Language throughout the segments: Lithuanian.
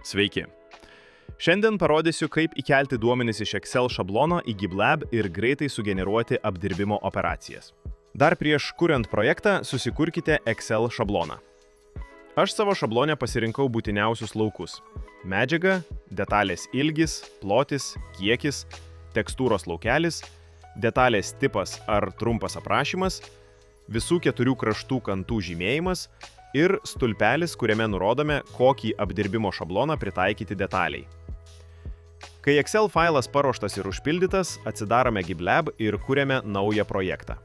Sveiki. Šiandien parodysiu, kaip įkelti duomenis iš Excel šablono į GitLab ir greitai sugeneruoti apdirbimo operacijas. Dar prieš kuriant projektą susikurkite Excel šabloną. Aš savo šablone pasirinkau būtiniausius laukus – medžiaga, detalės ilgis, plotis, kiekis, tekstūros laukelis, detalės tipas ar trumpas aprašymas, visų 4 kraštų kantų žymėjimas ir stulpelis, kuriame nurodome, kokį apdirbimo šabloną pritaikyti detaliai. Kai Excel failas paruoštas ir užpildytas, atsidarome GitLab ir kuriame naują projektą.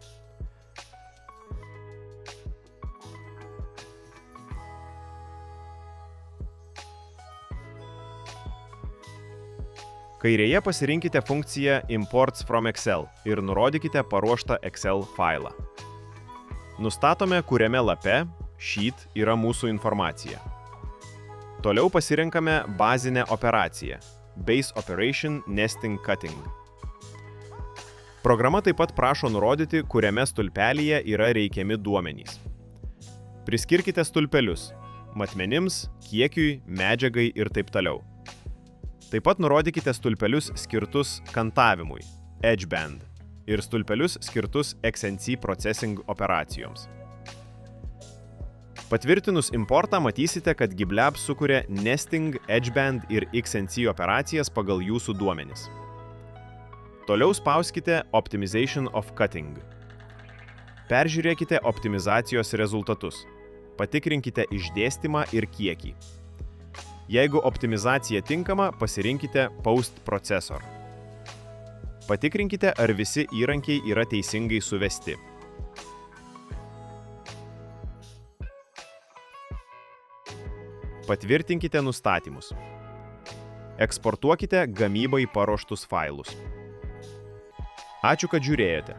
Kairėje pasirinkite funkciją Imports from Excel ir nurodykite paruoštą Excel failą. Nustatome, kuriame lape Sheet yra mūsų informacija. Toliau pasirenkame bazinę operaciją Base Operation Nesting Cutting. Programa taip pat prašo nurodyti, kuriame stulpelyje yra reikiami duomenys. Priskirkite stulpelius matmenims, kiekiui, medžiagai ir taip toliau. Taip pat nurodykite stulpelius skirtus kantavimui Edge Band ir stulpelius skirtus XNC Processing operacijoms. Patvirtinus importą matysite, kad GitLab sukuria Nesting, Edge Band ir XNC operacijas pagal jūsų duomenis. Toliau spauskite Optimization of Cutting. Peržiūrėkite optimizacijos rezultatus. Patikrinkite išdėstymą ir kiekį. Jeigu optimizacija tinkama, pasirinkite Post Processor. Patikrinkite, ar visi įrankiai yra teisingai suvesti. Patvirtinkite nustatymus. Eksportuokite gamybai paruoštus failus. Ačiū, kad žiūrėjote.